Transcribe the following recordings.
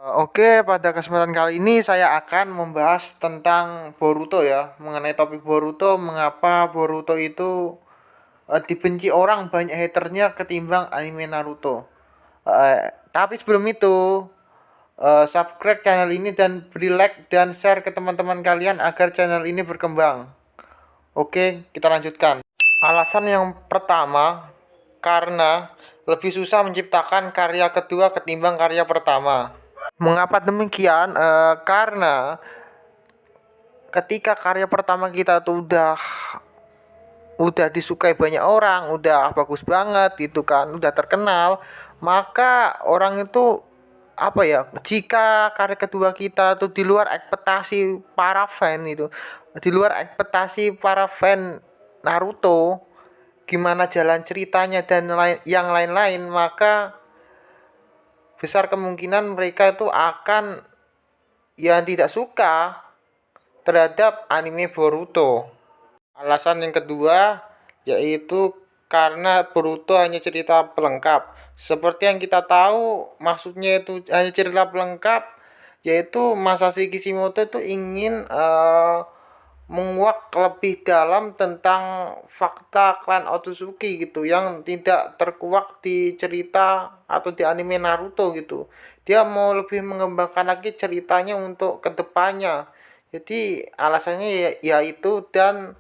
Oke, pada kesempatan kali ini saya akan membahas tentang Boruto ya, mengenai topik Boruto, mengapa Boruto itu dibenci orang banyak haternya ketimbang anime Naruto. Tapi sebelum itu, subscribe channel ini dan beri like dan share ke teman-teman kalian agar channel ini berkembang. Oke, kita lanjutkan. Alasan yang pertama, karena lebih susah menciptakan karya kedua ketimbang karya pertama. Mengapa demikian? Karena ketika karya pertama kita tuh udah disukai banyak orang, udah bagus banget gitu kan, udah terkenal, maka orang itu apa ya? Jika karya kedua kita tuh di luar ekspektasi para fan itu, di luar ekspektasi para fan Naruto, gimana jalan ceritanya dan yang lain-lain, maka besar kemungkinan mereka itu akan yang tidak suka terhadap anime Boruto. Alasan yang kedua yaitu karena Boruto hanya cerita pelengkap. Seperti yang kita tahu, maksudnya itu hanya cerita pelengkap, yaitu Masashi Kishimoto itu ingin menguak lebih dalam tentang fakta klan Otsutsuki gitu yang tidak terkuak di cerita atau di anime Naruto gitu. Dia mau lebih mengembangkan lagi ceritanya untuk kedepannya. Jadi alasannya ya itu, dan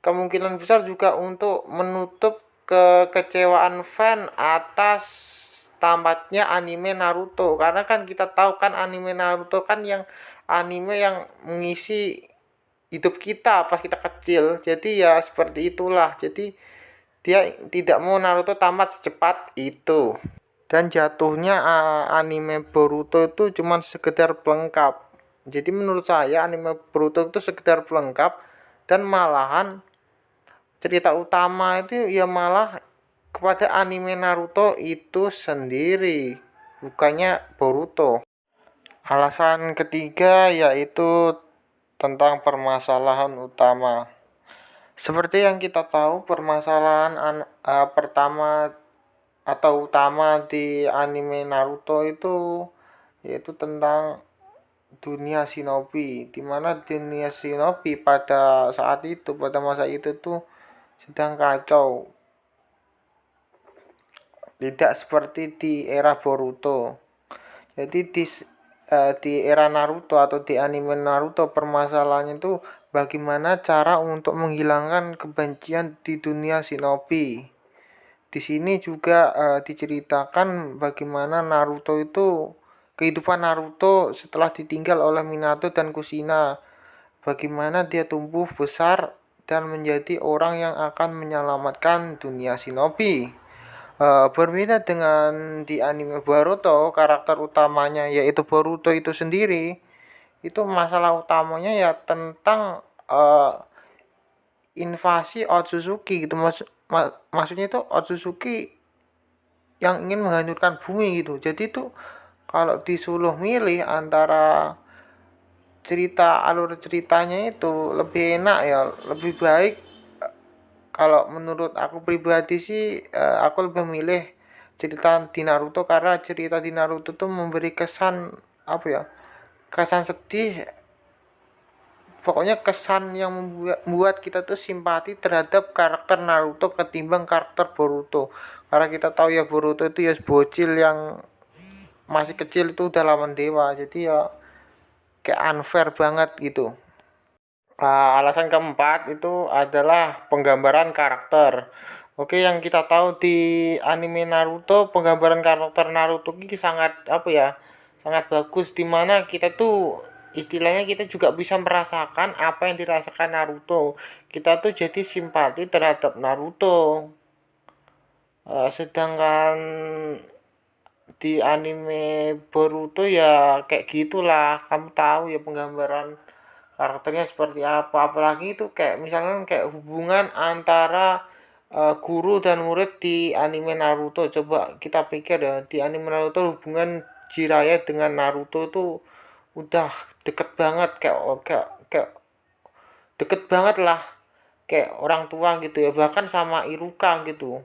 kemungkinan besar juga untuk menutup kekecewaan fan atas tamatnya anime Naruto, karena kan kita tahu kan anime Naruto kan yang anime yang mengisi hidup kita pas kita kecil. Jadi ya seperti itulah, jadi dia tidak mau Naruto tamat secepat itu, dan jatuhnya anime Boruto itu cuma sekedar pelengkap. Jadi menurut saya anime Boruto itu sekedar pelengkap, dan malahan cerita utama itu ya malah kepada anime Naruto itu sendiri, bukannya Boruto. Alasan ketiga yaitu tentang permasalahan utama. Seperti yang kita tahu, permasalahan pertama atau utama di anime Naruto itu yaitu tentang dunia shinobi, di mana dunia shinobi pada saat itu, pada masa itu tuh sedang kacau, tidak seperti di era Boruto. Jadi di era Naruto atau di anime Naruto, permasalahannya itu bagaimana cara untuk menghilangkan kebencian di dunia shinobi. Di sini juga diceritakan bagaimana Naruto itu, kehidupan Naruto setelah ditinggal oleh Minato dan Kushina. Bagaimana dia tumbuh besar dan menjadi orang yang akan menyelamatkan dunia shinobi. Berbeda dengan di anime Boruto, karakter utamanya yaitu Boruto itu sendiri, itu masalah utamanya ya tentang invasi Otsutsuki gitu. Maksudnya itu Otsutsuki yang ingin menghancurkan bumi gitu. Jadi itu kalau disuruh milih antara cerita, alur ceritanya itu lebih enak ya, lebih baik. Kalau menurut aku pribadi sih, aku lebih milih cerita di Naruto, karena cerita di Naruto tuh memberi kesan apa ya, kesan sedih, pokoknya kesan yang membuat kita tuh simpati terhadap karakter Naruto ketimbang karakter Boruto. Karena kita tahu ya Boruto itu ya bocil yang masih kecil itu udah lawan dewa, jadi ya kayak unfair banget gitu. Alasan keempat itu adalah penggambaran karakter. Oke, yang kita tahu di anime Naruto, penggambaran karakter Naruto ini sangat apa ya? Sangat bagus, dimana kita tuh istilahnya kita juga bisa merasakan apa yang dirasakan Naruto. Kita tuh jadi simpati terhadap Naruto. Sedangkan di anime Boruto ya kayak gitulah, kamu tahu ya penggambaran karakternya seperti apa. Apalagi itu kayak misalnya kayak hubungan antara guru dan murid di anime Naruto. Coba kita pikir ya, di anime Naruto hubungan Jiraiya dengan Naruto itu udah deket banget, kayak kayak deket banget lah, kayak orang tua gitu ya, bahkan sama Iruka gitu.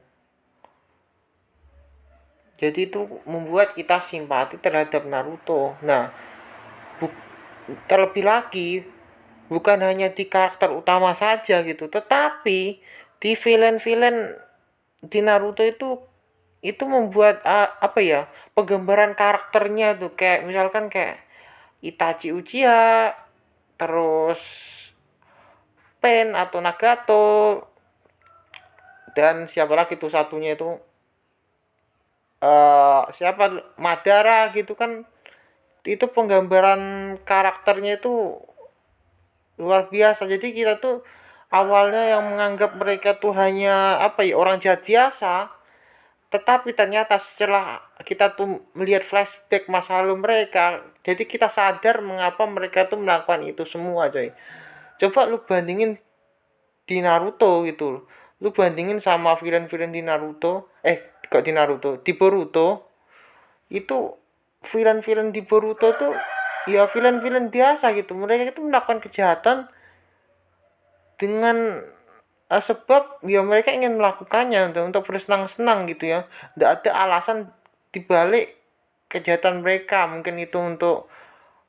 Jadi itu membuat kita simpati terhadap Naruto. Nah, bu- terlebih lagi bukan hanya di karakter utama saja gitu, tetapi di villain-villain di Naruto itu membuat apa ya, penggambaran karakternya tuh kayak misalkan kayak Itachi Uchiha, terus Pain atau Nagato, dan siapa lagi tuh satunya itu, siapa, Madara gitu kan. Itu penggambaran karakternya itu luar biasa. Jadi kita tuh awalnya yang menganggap mereka tuh hanya apa ya, orang jahat biasa, tetapi ternyata setelah kita tuh melihat flashback masa lalu mereka, jadi kita sadar mengapa mereka tuh melakukan itu semua, coy. Coba lu bandingin di Naruto gitu loh. Lu bandingin sama villain-villain di Naruto, kok di Naruto, di Boruto. Itu villain-villain di Boruto tuh ya villain-villain biasa gitu. Mereka itu melakukan kejahatan dengan sebab ya mereka ingin melakukannya untuk bersenang-senang gitu ya. Tidak ada alasan dibalik kejahatan mereka. Mungkin itu untuk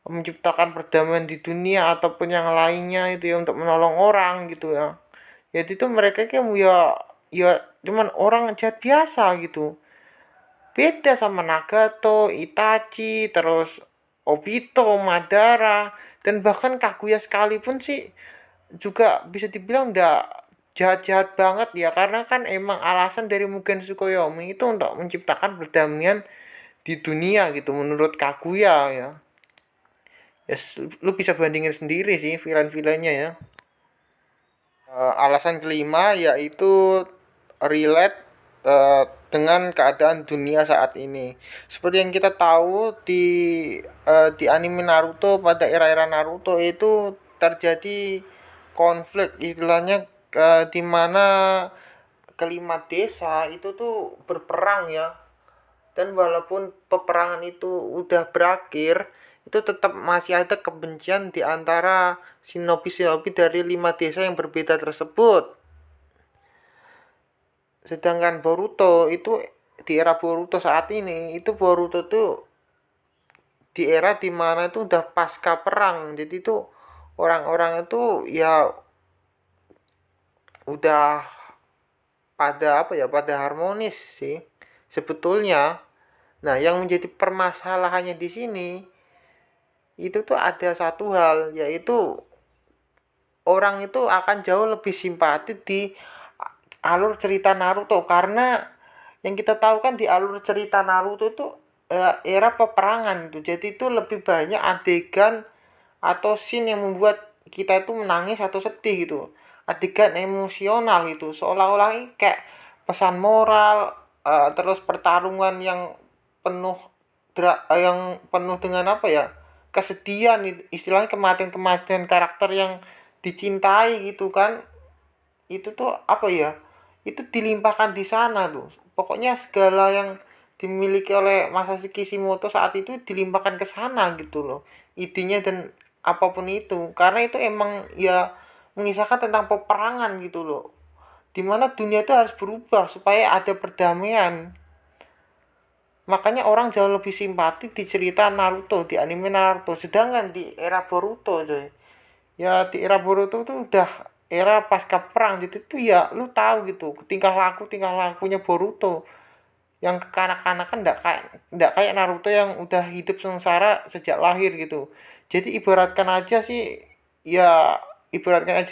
menciptakan perdamaian di dunia ataupun yang lainnya itu ya, untuk menolong orang gitu ya. Jadi itu mereka kan ya cuman orang jahat biasa gitu. Beda sama Nagato, Itachi, terus Obito, Madara, dan bahkan Kaguya sekalipun sih juga bisa dibilang ndak jahat-jahat banget ya, karena kan emang alasan dari Mugen Tsukuyomi itu untuk menciptakan perdamaian di dunia gitu menurut Kaguya ya. Ya, lu bisa bandingin sendiri sih villain-villainnya ya. Alasan kelima yaitu relate dengan keadaan dunia saat ini. Seperti yang kita tahu di anime Naruto, pada era-era Naruto itu terjadi konflik istilahnya, di mana kelima desa itu tuh berperang ya. Dan walaupun peperangan itu udah berakhir, itu tetap masih ada kebencian di antara shinobi-shinobi dari lima desa yang berbeda tersebut. Sedangkan Boruto itu di era Boruto saat ini, itu Boruto tuh di era dimana itu udah pasca perang. Jadi itu orang-orang itu ya udah pada apa ya, pada harmonis sih sebetulnya. Nah, yang menjadi permasalahannya di sini itu tuh ada satu hal, yaitu orang itu akan jauh lebih simpati di alur cerita Naruto, karena yang kita tahu kan di alur cerita Naruto itu era peperangan itu. Jadi itu lebih banyak adegan atau scene yang membuat kita itu menangis atau sedih gitu. Adegan emosional itu seolah-olah kayak pesan moral, terus pertarungan yang penuh yang penuh dengan apa ya, kesedihan, istilahnya kematian-kematian karakter yang dicintai gitu kan. Itu tuh apa ya, itu dilimpahkan di sana tuh. Pokoknya segala yang dimiliki oleh Masashi Kishimoto saat itu dilimpahkan ke sana gitu loh, idenya dan apapun itu, karena itu emang ya mengisahkan tentang peperangan gitu loh, dimana dunia itu harus berubah supaya ada perdamaian. Makanya orang jauh lebih simpati di cerita Naruto, di anime Naruto, sedangkan di era Boruto coy, ya di era Boruto tuh udah era pasca perang. Jadi tuh ya lu tahu gitu tingkah lakunya Boruto yang kekanak-kanakan, ndak kayak Naruto yang udah hidup sengsara sejak lahir gitu. Jadi ibaratkan aja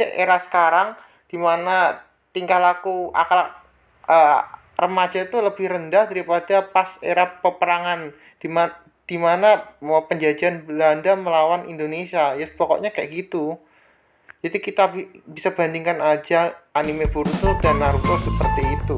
era sekarang dimana tingkah laku akal eh, remaja itu lebih rendah daripada pas era peperangan, dimana mau penjajahan Belanda melawan Indonesia ya, pokoknya kayak gitu. Jadi kita bisa bandingkan aja anime Boruto dan Naruto seperti itu.